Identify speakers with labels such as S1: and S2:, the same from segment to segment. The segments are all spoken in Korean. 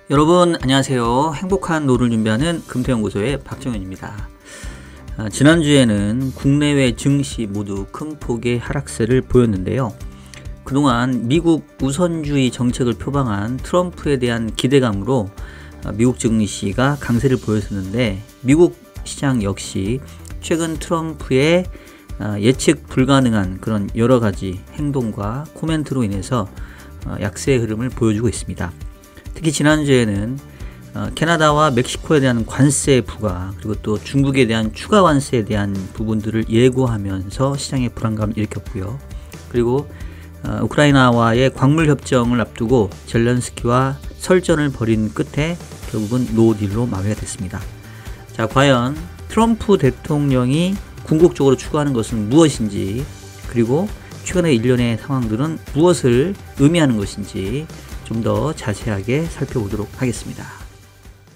S1: 여러분 안녕하세요. 행복한 노후를 준비하는 금태연구소의 박정현입니다. 지난주에는 국내외 증시 모두 큰 폭의 하락세를 보였는데요. 그동안 미국 우선주의 정책을 표방한 트럼프에 대한 기대감으로 미국 증시가 강세를 보였었는데, 미국 시장 역시 최근 트럼프의 예측 불가능한 그런 여러 가지 행동과 코멘트로 인해서 약세의 흐름을 보여주고 있습니다. 특히 지난주에는 캐나다와 멕시코에 대한 관세 부과, 그리고 또 중국에 대한 추가 관세에 대한 부분들을 예고하면서 시장의 불안감을 일으켰고요. 그리고 우크라이나와의 광물 협정을 앞두고 젤렌스키와 설전을 벌인 끝에 결국은 노딜로 마무리가 됐습니다. 자, 과연 트럼프 대통령이 궁극적으로 추구하는 것은 무엇인지, 그리고 최근의 일련의 상황들은 무엇을 의미하는 것인지 좀 더 자세하게 살펴보도록 하겠습니다.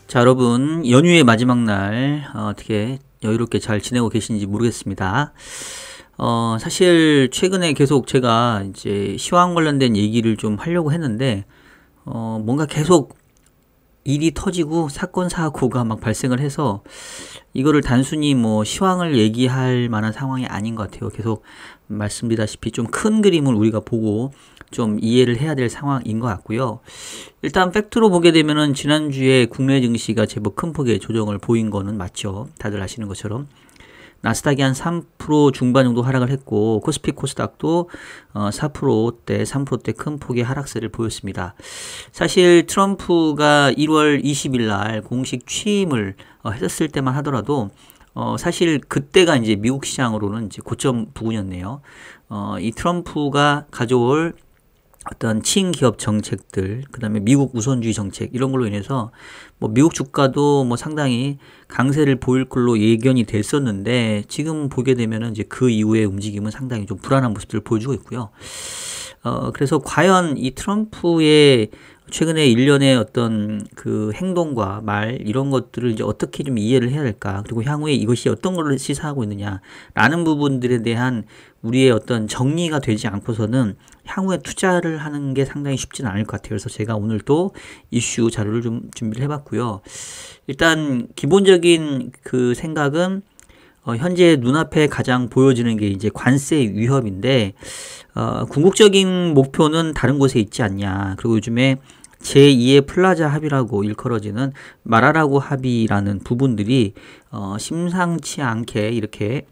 S1: 자, 여러분 연휴의 마지막 날 어떻게 여유롭게 잘 지내고 계신지 모르겠습니다. 사실 최근에 계속 제가 이제 시황 관련된 얘기를 좀 하려고 했는데 뭔가 계속 일이 터지고 사건 사고가 막 발생을 해서 이거를 단순히 뭐 시황을 얘기할 만한 상황이 아닌 것 같아요. 계속 말씀드리다시피 좀 큰 그림을 우리가 보고 좀 이해를 해야 될 상황인 것 같고요. 일단 팩트로 보게 되면은 지난주에 국내 증시가 제법 큰 폭의 조정을 보인 거는 맞죠. 다들 아시는 것처럼 나스닥이 한 3% 중반 정도 하락을 했고, 코스피 코스닥도 4%대 3%대 큰 폭의 하락세를 보였습니다. 사실 트럼프가 1월 20일 날 공식 취임을 했었을 때만 하더라도 사실 그때가 이제 미국 시장으로는 이제 고점 부근이었네요. 이 트럼프가 가져올 어떤 친기업 정책들, 그 다음에 미국 우선주의 정책, 이런 걸로 인해서 뭐 미국 주가도 뭐 상당히 강세를 보일 걸로 예견이 됐었는데, 지금 보게 되면은 이제 그 이후의 움직임은 상당히 좀 불안한 모습들을 보여주고 있고요. 그래서 과연 이 트럼프의 최근에 일련의 어떤 그 행동과 말, 이런 것들을 이제 어떻게 좀 이해를 해야 될까, 그리고 향후에 이것이 어떤 걸 시사하고 있느냐라는 부분들에 대한 우리의 어떤 정리가 되지 않고서는 향후에 투자를 하는 게 상당히 쉽지는 않을 것 같아요. 그래서 제가 오늘 또 이슈 자료를 좀 준비를 해봤고요. 일단 기본적인 그 생각은 현재 눈앞에 가장 보여지는 게 이제 관세 위협인데, 궁극적인 목표는 다른 곳에 있지 않냐. 그리고 요즘에 제2의 플라자 합의라고 일컬어지는 마라라고 합의라는 부분들이 심상치 않게 이렇게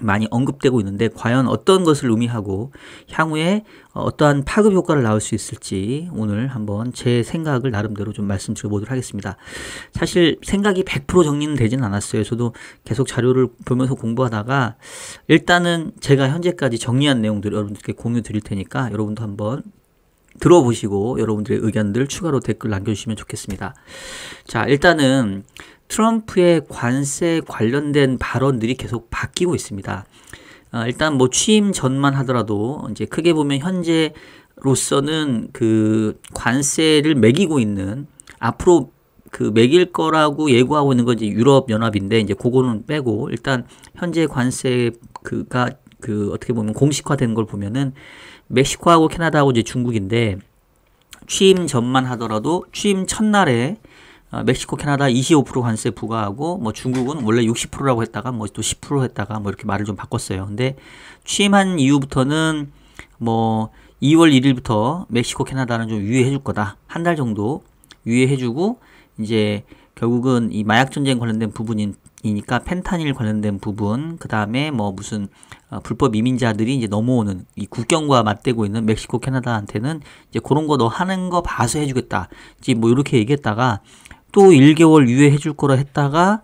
S1: 많이 언급되고 있는데, 과연 어떤 것을 의미하고 향후에 어떠한 파급 효과를 낳을 수 있을지 오늘 한번 제 생각을 나름대로 좀 말씀드려보도록 하겠습니다. 사실 생각이 100% 정리는 되지는 않았어요. 저도 계속 자료를 보면서 공부하다가 일단은 제가 현재까지 정리한 내용들을 여러분들께 공유 드릴 테니까 여러분도 한번 들어보시고 여러분들의 의견들 추가로 댓글 남겨주시면 좋겠습니다. 자, 일단은 트럼프의 관세 관련된 발언들이 계속 바뀌고 있습니다. 일단 뭐 취임 전만 하더라도 이제 크게 보면 현재로서는 그 관세를 매기고 있는, 앞으로 그 매길 거라고 예고하고 있는 건 이제 유럽 연합인데, 이제 그거는 빼고 일단 현재 관세 그가 그 어떻게 보면 공식화된 걸 보면은 멕시코하고 캐나다하고 이제 중국인데, 취임 전만 하더라도 취임 첫날에 멕시코, 캐나다 25% 관세 부과하고, 뭐 중국은 원래 60%라고 했다가 뭐 또 10% 했다가 뭐 이렇게 말을 좀 바꿨어요. 근데 취임한 이후부터는 뭐 2월 1일부터 멕시코, 캐나다는 좀 유예해 줄 거다. 한 달 정도 유예해 주고, 이제 결국은 이 마약 전쟁 관련된 부분이니까 펜타닐 관련된 부분, 그 다음에 뭐 무슨 불법 이민자들이 이제 넘어오는 이 국경과 맞대고 있는 멕시코, 캐나다한테는 이제 그런 거 너 하는 거 봐서 해주겠다. 이제 뭐 이렇게 얘기했다가 또 1개월 유예해 줄 거라 했다가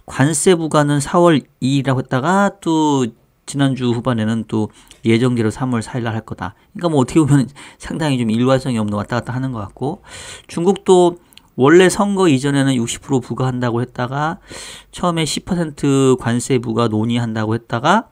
S1: 관세 부과는 4월 2일이라고 했다가 또 지난주 후반에는 또 예정대로 3월 4일 날 할 거다. 그러니까 뭐 어떻게 보면 상당히 좀 일관성이 없는 왔다 갔다 하는 것 같고, 중국도 원래 선거 이전에는 60% 부과한다고 했다가 처음에 10% 관세 부과 논의한다고 했다가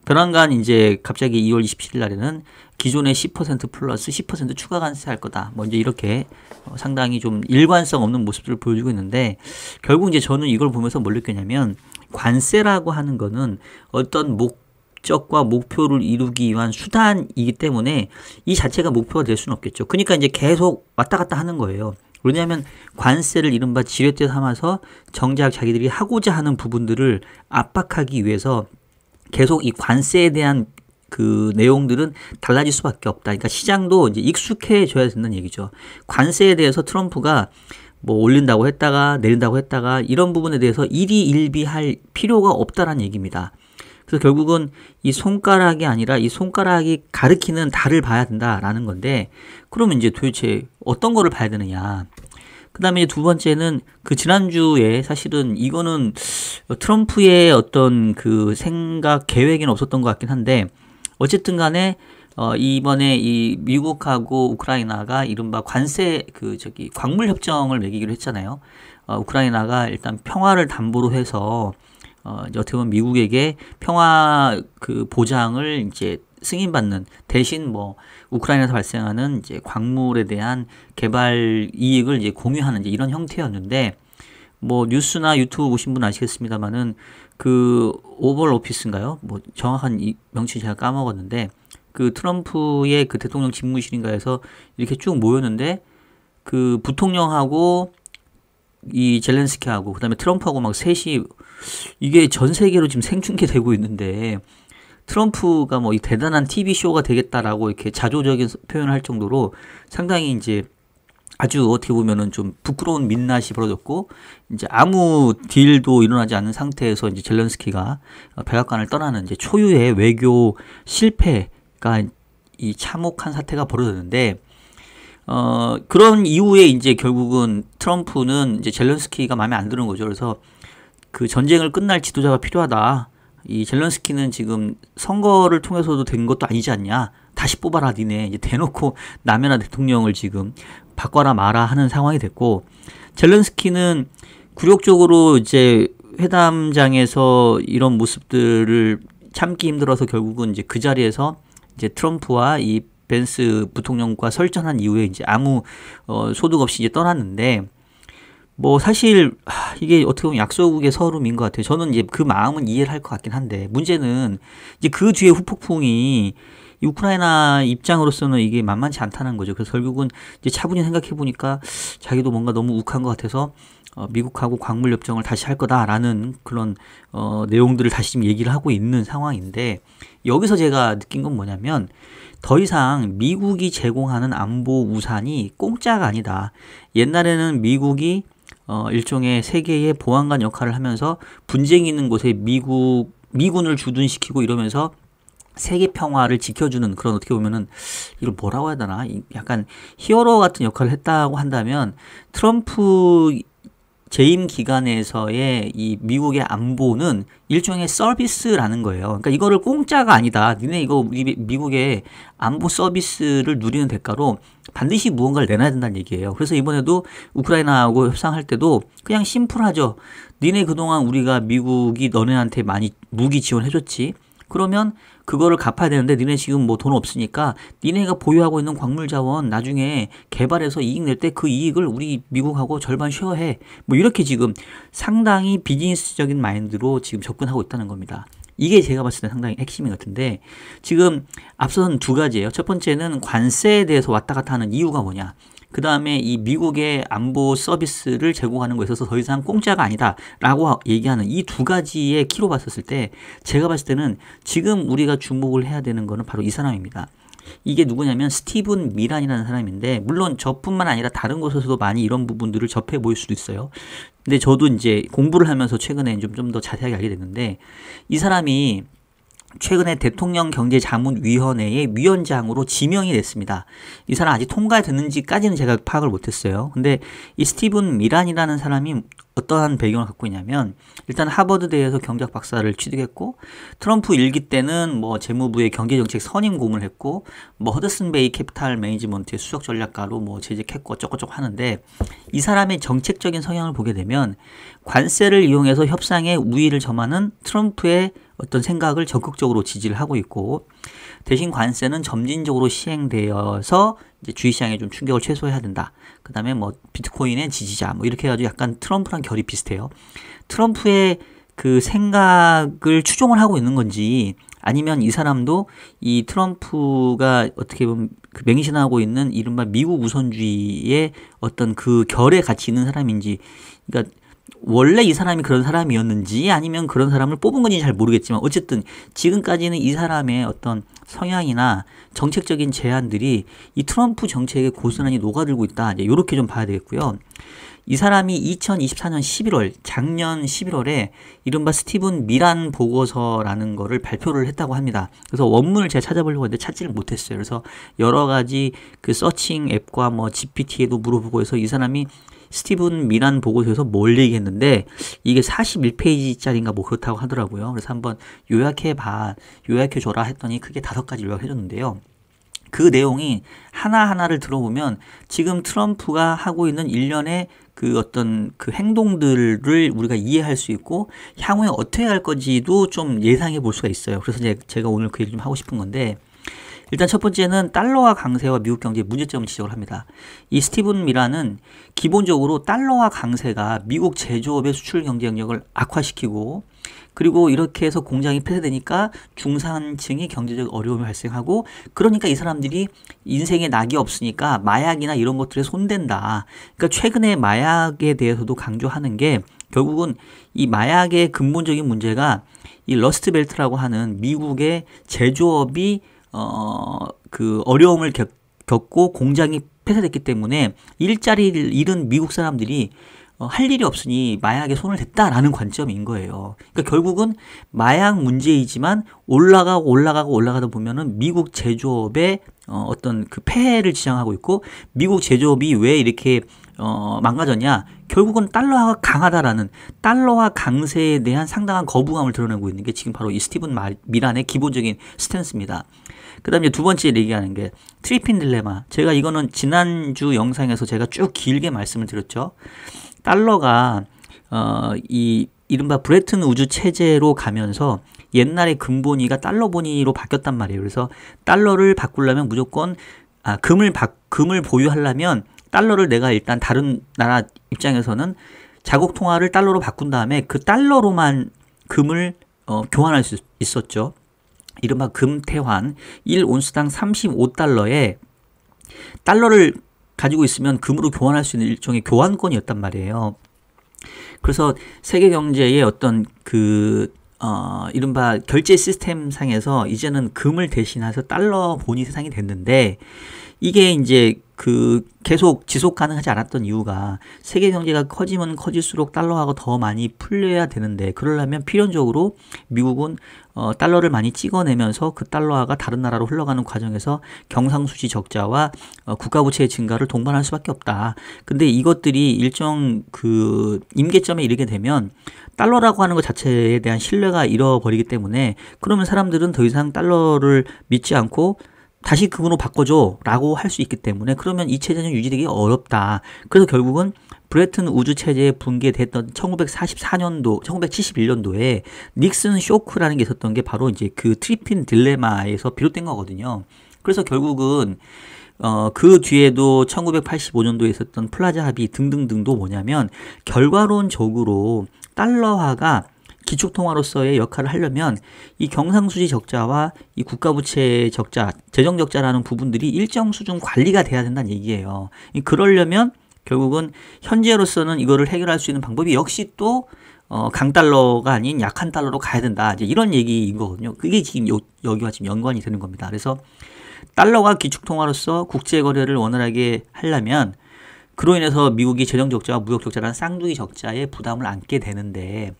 S1: 변환간 이제 갑자기 2월 27일 날에는 기존의 10% 플러스 10% 추가 관세할 거다. 뭐 이제 이렇게 상당히 좀 일관성 없는 모습들을 보여주고 있는데, 결국 이제 저는 이걸 보면서 뭘 느꼈냐면, 관세라고 하는 거는 어떤 목적과 목표를 이루기 위한 수단이기 때문에 이 자체가 목표가 될 수는 없겠죠. 그러니까 이제 계속 왔다 갔다 하는 거예요. 왜냐하면 관세를 이른바 지렛대 삼아서 정작 자기들이 하고자 하는 부분들을 압박하기 위해서 계속 이 관세에 대한 그 내용들은 달라질 수밖에 없다. 그러니까 시장도 이제 익숙해져야 된다는 얘기죠. 관세에 대해서 트럼프가 뭐 올린다고 했다가 내린다고 했다가 이런 부분에 대해서 일희일비할 필요가 없다라는 얘기입니다. 그래서 결국은 이 손가락이 아니라 이 손가락이 가리키는 달을 봐야 된다라는 건데, 그러면 이제 도대체 어떤 거를 봐야 되느냐. 그 다음에 두 번째는 그 지난주에 사실은 이거는 트럼프의 어떤 그 생각, 계획에는 없었던 것 같긴 한데, 어쨌든 간에 이번에 이 미국하고 우크라이나가 이른바 관세 광물 협정을 맺기로 했잖아요. 우크라이나가 일단 평화를 담보로 해서 이제 어떻게 보면 미국에게 평화 그 보장을 이제 승인받는 대신 뭐 우크라이나에서 발생하는 이제 광물에 대한 개발 이익을 이제 공유하는 이제 이런 형태였는데, 뭐 뉴스나 유튜브 보신 분 아시겠습니다만은 그 오벌 오피스인가요? 뭐 정확한 이 명칭 제가 까먹었는데, 그 트럼프의 그 대통령 집무실인가에서 이렇게 쭉 모였는데, 그 부통령하고 이 젤렌스키하고 그다음에 트럼프하고 막 셋이, 이게 전 세계로 지금 생중계되고 있는데, 트럼프가 뭐 이 대단한 TV 쇼가 되겠다라고 이렇게 자조적인 표현을 할 정도로 상당히 이제 아주 어떻게 보면은 좀 부끄러운 민낯이 벌어졌고, 이제 아무 딜도 일어나지 않는 상태에서 이제 젤렌스키가 백악관을 떠나는 이제 초유의 외교 실패가 이 참혹한 사태가 벌어졌는데, 그런 이후에 이제 결국은 트럼프는 이제 젤렌스키가 마음에 안 드는 거죠. 그래서 그 전쟁을 끝날 지도자가 필요하다. 이 젤렌스키는 지금 선거를 통해서도 된 것도 아니지 않냐. 다시 뽑아라 니네. 이제 대놓고 남의 나라 대통령을 지금 바꿔라 마라 하는 상황이 됐고, 젤렌스키는 굴욕적으로 이제 회담장에서 이런 모습들을 참기 힘들어서 결국은 이제 그 자리에서 이제 트럼프와 이 벤스 부통령과 설전한 이후에 이제 아무 소득 없이 이제 떠났는데, 뭐 사실 이게 어떻게 보면 약소국의 서름인 것 같아요. 저는 이제 그 마음은 이해를 할 것 같긴 한데, 문제는 이제 그 뒤에 후폭풍이 이 우크라이나 입장으로서는 이게 만만치 않다는 거죠. 그래서 결국은 이제 차분히 생각해 보니까 자기도 뭔가 너무 욱한 것 같아서 미국하고 광물 협정을 다시 할 거다라는 그런 내용들을 다시 지금 얘기를 하고 있는 상황인데, 여기서 제가 느낀 건 뭐냐면, 더 이상 미국이 제공하는 안보 우산이 공짜가 아니다. 옛날에는 미국이 일종의 세계의 보안관 역할을 하면서 분쟁이 있는 곳에 미군을 주둔시키고 이러면서 세계 평화를 지켜주는 그런, 어떻게 보면은 이걸 뭐라고 해야 되나, 약간 히어로 같은 역할을 했다고 한다면, 트럼프 재임 기간에서의 이 미국의 안보는 일종의 서비스라는 거예요. 그러니까 이거를 공짜가 아니다. 니네 이거 우리 미국의 안보 서비스를 누리는 대가로 반드시 무언가를 내놔야 된다는 얘기예요. 그래서 이번에도 우크라이나하고 협상할 때도 그냥 심플하죠. 니네 그동안 우리가 미국이 너네한테 많이 무기 지원해줬지. 그러면 그거를 갚아야 되는데, 니네 지금 뭐 돈 없으니까 니네가 보유하고 있는 광물 자원 나중에 개발해서 이익 낼 때 그 이익을 우리 미국하고 절반 쉐어해. 뭐 이렇게 지금 상당히 비즈니스적인 마인드로 지금 접근하고 있다는 겁니다. 이게 제가 봤을 때 상당히 핵심인 것 같은데, 지금 앞선 두 가지예요. 첫 번째는 관세에 대해서 왔다 갔다 하는 이유가 뭐냐. 그 다음에 이 미국의 안보 서비스를 제공하는 것에 있어서 더 이상 공짜가 아니다라고 얘기하는 이 두 가지의 키로 봤었을 때, 제가 봤을 때는 지금 우리가 주목을 해야 되는 거는 바로 이 사람입니다. 이게 누구냐면 스티븐 미란이라는 사람인데, 물론 저뿐만 아니라 다른 곳에서도 많이 이런 부분들을 접해 보일 수도 있어요. 근데 저도 이제 공부를 하면서 최근에 좀 더 자세하게 알게 됐는데, 이 사람이 최근에 대통령 경제자문위원회의 위원장으로 지명이 됐습니다. 이 사람 아직 통과됐는지까지는 제가 파악을 못했어요. 근데 이 스티븐 미란이라는 사람이 어떠한 배경을 갖고 있냐면, 일단 하버드대에서 경제학 박사를 취득했고, 트럼프 일기 때는 뭐 재무부의 경제정책 선임 고문을 했고, 뭐 허드슨베이 캐피탈 매니지먼트의 수석 전략가로 뭐 재직했고 어쩌고저쩌고 하는데, 이 사람의 정책적인 성향을 보게 되면 관세를 이용해서 협상에 우위를 점하는 트럼프의 어떤 생각을 적극적으로 지지를 하고 있고, 대신 관세는 점진적으로 시행되어서 이제 주식시장에 좀 충격을 최소화해야 된다. 그 다음에 뭐 비트코인의 지지자 뭐 이렇게 해가지고 약간 트럼프랑 결이 비슷해요. 트럼프의 그 생각을 추종을 하고 있는 건지, 아니면 이 사람도 이 트럼프가 어떻게 보면 그 맹신하고 있는 이른바 미국 우선주의의 어떤 그 결에 같이 있는 사람인지, 그러니까 원래 이 사람이 그런 사람이었는지 아니면 그런 사람을 뽑은 건지 잘 모르겠지만 어쨌든 지금까지는 이 사람의 어떤 성향이나 정책적인 제안들이 이 트럼프 정책에 고스란히 녹아들고 있다. 이제 이렇게 좀 봐야 되겠고요. 이 사람이 2024년 11월, 작년 11월에 이른바 스티븐 미란 보고서라는 거를 발표를 했다고 합니다. 그래서 원문을 제가 찾아보려고 했는데 찾지를 못했어요. 그래서 여러 가지 그 서칭 앱과 뭐 GPT에도 물어보고 해서 이 사람이 스티븐 미란 보고서에서 뭘 얘기했는데 이게 41페이지짜리인가 뭐 그렇다고 하더라고요. 그래서 한번 요약해줘라 했더니 크게 5가지 요약해줬는데요. 그 내용이 하나하나를 들어보면 지금 트럼프가 하고 있는 일련의 그 어떤 그 행동들을 우리가 이해할 수 있고 향후에 어떻게 할 건지도 좀 예상해 볼 수가 있어요. 그래서 제가 오늘 그 얘기 좀 하고 싶은 건데, 일단 첫 번째는 달러화 강세와 미국 경제의 문제점을 지적을 합니다. 이 스티븐 미란은 기본적으로 달러화 강세가 미국 제조업의 수출 경쟁력을 악화시키고, 그리고 이렇게 해서 공장이 폐쇄되니까 중산층이 경제적 어려움이 발생하고, 그러니까 이 사람들이 인생에 낙이 없으니까 마약이나 이런 것들에 손댄다. 그러니까 최근에 마약에 대해서도 강조하는 게 결국은 이 마약의 근본적인 문제가 이 러스트 벨트라고 하는 미국의 제조업이 그 어려움을 겪고 공장이 폐쇄됐기 때문에 일자리를 잃은 미국 사람들이 할 일이 없으니 마약에 손을 댔다라는 관점인 거예요. 그러니까 결국은 마약 문제이지만 올라가다 보면은 미국 제조업의 어떤 그 폐해를 지향하고 있고, 미국 제조업이 왜 이렇게 망가졌냐? 결국은 달러화가 강하다라는 달러화 강세에 대한 상당한 거부감을 드러내고 있는 게 지금 바로 이 스티븐 미란의 기본적인 스탠스입니다. 그 다음에 두 번째 얘기하는 게 트리핀 딜레마. 제가 이거는 지난주 영상에서 제가 쭉 길게 말씀을 드렸죠. 달러가 이 이른바 브레튼 우즈 체제로 가면서 옛날에 금본위가 달러 본위로 바뀌었단 말이에요. 그래서 달러를 바꾸려면 무조건 금을 보유하려면 달러를 내가 일단 다른 나라 입장에서는 자국 통화를 달러로 바꾼 다음에 그 달러로만 금을 교환할 수 있었죠. 이른바 금태환 1온스당 35달러에 달러를 가지고 있으면 금으로 교환할 수 있는 일종의 교환권이었단 말이에요. 그래서 세계 경제의 어떤 이른바 결제 시스템 상에서 이제는 금을 대신해서 달러 본위 세상이 됐는데, 이게 이제 계속 지속 가능하지 않았던 이유가 세계 경제가 커지면 커질수록 달러화가 더 많이 풀려야 되는데, 그러려면 필연적으로 미국은 달러를 많이 찍어내면서 그 달러화가 다른 나라로 흘러가는 과정에서 경상수지 적자와 국가부채의 증가를 동반할 수밖에 없다. 근데 이것들이 일정 임계점에 이르게 되면 달러라고 하는 것 자체에 대한 신뢰가 잃어버리기 때문에, 그러면 사람들은 더 이상 달러를 믿지 않고 다시 금으로 바꿔줘 라고 할 수 있기 때문에, 그러면 이 체제는 유지되기 어렵다. 그래서 결국은 브레튼 우즈 체제에 붕괴됐던 1971년도에 닉슨 쇼크라는 게 있었던 게 바로 이제 그 트리핀 딜레마에서 비롯된 거거든요. 그래서 결국은 그 뒤에도 1985년도에 있었던 플라자 합의 등등등도 뭐냐면, 결과론적으로 달러화가 기축통화로서의 역할을 하려면 이 경상수지 적자와 이 국가부채 적자, 재정적자라는 부분들이 일정 수준 관리가 돼야 된다는 얘기예요. 그러려면 결국은 현재로서는 이거를 해결할 수 있는 방법이 역시 또 강달러가 아닌 약한 달러로 가야 된다. 이제 이런 얘기인 거거든요. 그게 지금 여기와 지금 연관이 되는 겁니다. 그래서 달러가 기축통화로서 국제거래를 원활하게 하려면 그로 인해서 미국이 재정적자와 무역적자라는 쌍둥이 적자에 부담을 안게 되는데,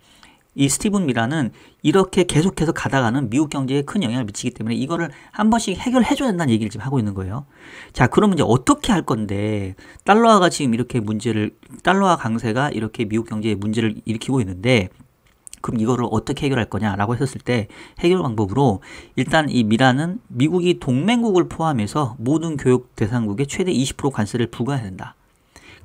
S1: 이 스티븐 미란은 이렇게 계속해서 가다가는 미국 경제에 큰 영향을 미치기 때문에 이거를 한 번씩 해결해줘야 된다는 얘기를 지금 하고 있는 거예요. 자, 그러면 이제 어떻게 할 건데, 달러화가 지금 이렇게 달러화 강세가 이렇게 미국 경제에 문제를 일으키고 있는데, 그럼 이거를 어떻게 해결할 거냐라고 했었을 때, 해결 방법으로 일단 이 미란은 미국이 동맹국을 포함해서 모든 교역 대상국에 최대 20% 관세를 부과해야 된다.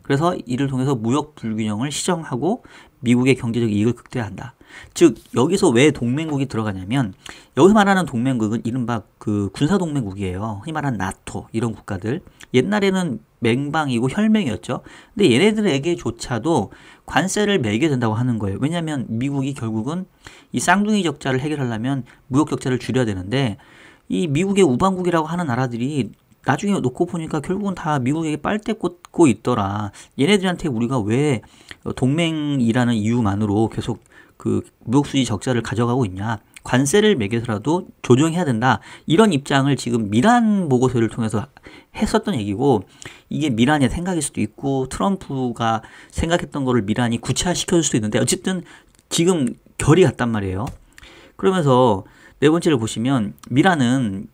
S1: 그래서 이를 통해서 무역 불균형을 시정하고 미국의 경제적 이익을 극대화한다. 즉, 여기서 왜 동맹국이 들어가냐면, 여기서 말하는 동맹국은 이른바 군사동맹국이에요. 흔히 말하는 나토 이런 국가들. 옛날에는 맹방이고 혈맹이었죠. 근데 얘네들에게조차도 관세를 매게 된다고 하는 거예요. 왜냐하면 미국이 결국은 이 쌍둥이 적자를 해결하려면 무역 적자를 줄여야 되는데, 이 미국의 우방국이라고 하는 나라들이 나중에 놓고 보니까 결국은 다 미국에게 빨대 꽂고 있더라. 얘네들한테 우리가 왜 동맹이라는 이유만으로 계속 그 무역 수지 적자를 가져가고 있냐. 관세를 매겨서라도 조정해야 된다. 이런 입장을 지금 미란 보고서를 통해서 했었던 얘기고, 이게 미란의 생각일 수도 있고 트럼프가 생각했던 거를 미란이 구체화시켜줄 수도 있는데, 어쨌든 지금 결이 같단 말이에요. 그러면서 네 번째를 보시면, 미란은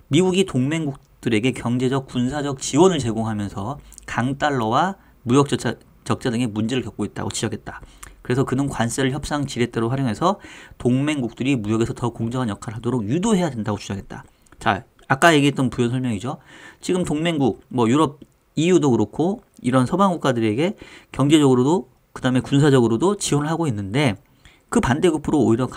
S1: 미국이 동맹국들에게 경제적 군사적 지원을 제공하면서 강달러와 무역 적자 등의 문제를 겪고 있다고 지적했다. 그래서 그는 관세를 협상 지렛대로 활용해서 동맹국들이 무역에서 더 공정한 역할을 하도록 유도해야 된다고 주장했다. 자, 아까 얘기했던 부연 설명이죠. 지금 동맹국, 뭐 유럽, EU도 그렇고 이런 서방 국가들에게 경제적으로도 그 다음에 군사적으로도 지원을 하고 있는데, 그 반대급부로 오히려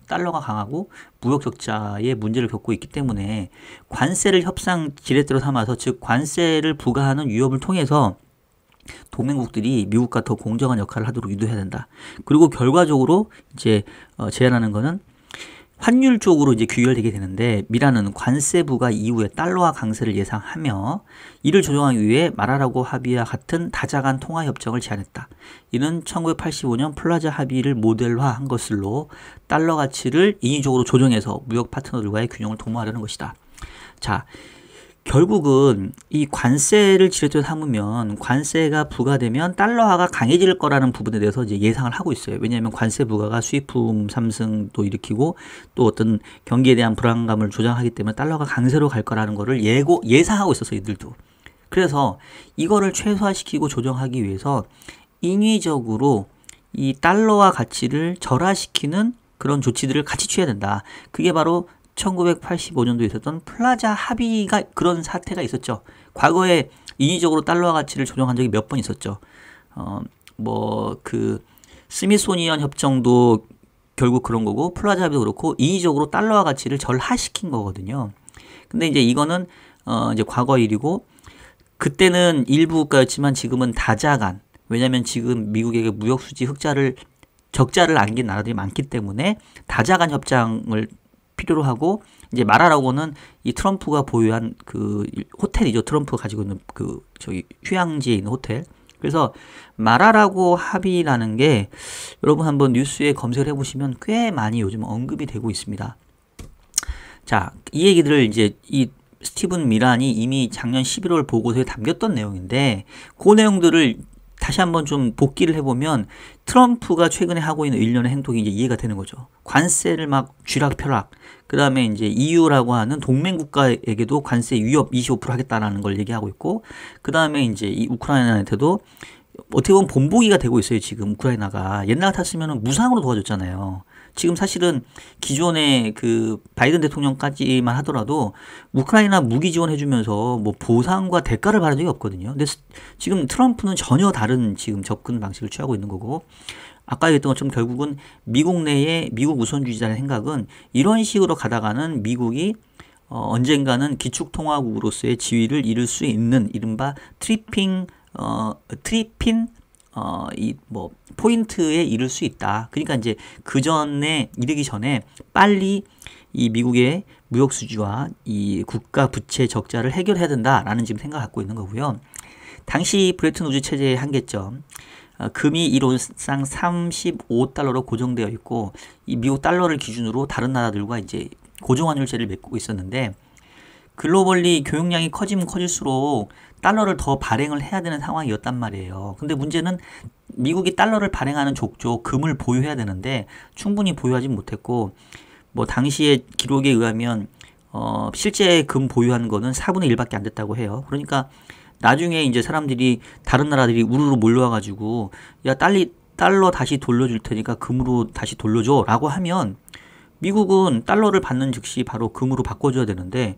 S1: 달러가 강하고 무역 적자의 문제를 겪고 있기 때문에 관세를 협상 지렛대로 삼아서, 즉 관세를 부과하는 위협을 통해서 동맹국들이 미국과 더 공정한 역할을 하도록 유도해야 된다. 그리고 결과적으로 이제 제안하는 거는 환율 쪽으로 이제 귀결되게 되는데, 미란은 관세 부과 이후에 달러화 강세를 예상하며 이를 조정하기 위해 마라라고 합의와 같은 다자간 통화 협정을 제안했다. 이는 1985년 플라자 합의를 모델화한 것으로 달러 가치를 인위적으로 조정해서 무역 파트너들과의 균형을 도모하려는 것이다. 자, 결국은 이 관세를 지렛대로 삼으면 관세가 부과되면 달러화가 강해질 거라는 부분에 대해서 이제 예상을 하고 있어요. 왜냐하면 관세 부과가 수입품 상승도 일으키고 또 어떤 경기에 대한 불안감을 조장하기 때문에 달러가 강세로 갈 거라는 거를 예상하고 있었어요, 이들도. 그래서 이거를 최소화시키고 조정하기 위해서 인위적으로 이 달러화 가치를 절하시키는 그런 조치들을 같이 취해야 된다. 그게 바로 1985년도에 있었던 플라자 합의가 그런 사태가 있었죠. 과거에 인위적으로 달러화 가치를 조정한 적이 몇 번 있었죠. 스미소니언 협정도 결국 그런 거고, 플라자 합의도 그렇고 인위적으로 달러화 가치를 절하시킨 거거든요. 근데 이제 이거는 이제 과거 일이고, 그때는 일부 국가였지만 지금은 다자간. 왜냐하면 지금 미국에게 무역 수지 적자를 안긴 나라들이 많기 때문에 다자간 협정을 필요로 하고, 이제 마라라고는 이 트럼프가 보유한 그 호텔이죠. 트럼프가 가지고 있는 휴양지에 있는 호텔. 그래서 마라라고 합의라는 게 여러분 한번 뉴스에 검색을 해보시면 꽤 많이 요즘 언급이 되고 있습니다. 자, 이 얘기들을 이제 이 스티븐 미란이 이미 작년 11월 보고서에 담겼던 내용인데, 그 내용들을 다시 한번 좀 복기를 해보면 트럼프가 최근에 하고 있는 일련의 행동이 이제 이해가 되는 거죠. 관세를 막 쥐락펴락. 그 다음에 이제 EU라고 하는 동맹국가에게도 관세 위협 25% 하겠다라는 걸 얘기하고 있고, 그 다음에 이제 이 우크라이나한테도 어떻게 보면 본보기가 되고 있어요. 지금 우크라이나가 옛날 같았으면 무상으로 도와줬잖아요. 지금 사실은 기존의 그 바이든 대통령까지만 하더라도 우크라이나 무기 지원해주면서 뭐 보상과 대가를 바란 적이 없거든요. 근데 지금 트럼프는 전혀 다른 지금 접근 방식을 취하고 있는 거고, 아까 얘기했던 것처럼 결국은 미국 내의 미국 우선주의자의 생각은 이런 식으로 가다가는 미국이 언젠가는 기축통화국으로서의 지위를 잃을 수 있는 이른바 트리핀 포인트에 이를 수 있다. 그러니까 이제 그 전에 이르기 전에 빨리 이 미국의 무역 수지와 이 국가 부채 적자를 해결해야 된다라는 지금 생각을 갖고 있는 거고요. 당시 브레튼 우즈 체제의 한계점, 금이 이론상 35달러로 고정되어 있고, 이 미국 달러를 기준으로 다른 나라들과 이제 고정환율제를 맺고 있었는데, 글로벌리 교역량이 커지면 커질수록 달러를 더 발행을 해야 되는 상황이었단 말이에요. 근데 문제는 미국이 달러를 발행하는 족족 금을 보유해야 되는데 충분히 보유하지 못했고, 뭐 당시의 기록에 의하면 실제 금 보유한 거는 4분의 1밖에 안 됐다고 해요. 그러니까 나중에 이제 사람들이, 다른 나라들이 우르르 몰려와가지고 야 달러 다시 돌려줄 테니까 금으로 다시 돌려줘 라고 하면, 미국은 달러를 받는 즉시 바로 금으로 바꿔줘야 되는데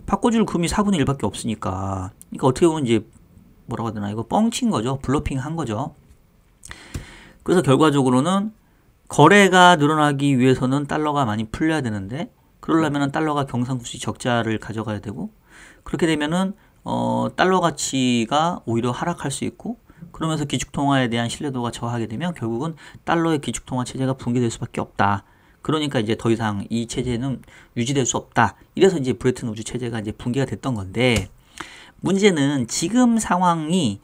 S1: 바꿔줄 금이 4분의 1밖에 없으니까, 그러니까 어떻게 보면 이제 뭐라고 해야 되나, 이거 뻥친 거죠. 블러핑 한 거죠. 그래서 결과적으로는 거래가 늘어나기 위해서는 달러가 많이 풀려야 되는데, 그러려면 달러가 경상수지 적자를 가져가야 되고, 그렇게 되면은 달러 가치가 오히려 하락할 수 있고, 그러면서 기축통화에 대한 신뢰도가 저하게 되면 결국은 달러의 기축통화 체제가 붕괴될 수밖에 없다. 그러니까 이제 더 이상 이 체제는 유지될 수 없다. 이래서 이제 브레튼 우즈 체제가 이제 붕괴가 됐던 건데, 문제는 지금 상황이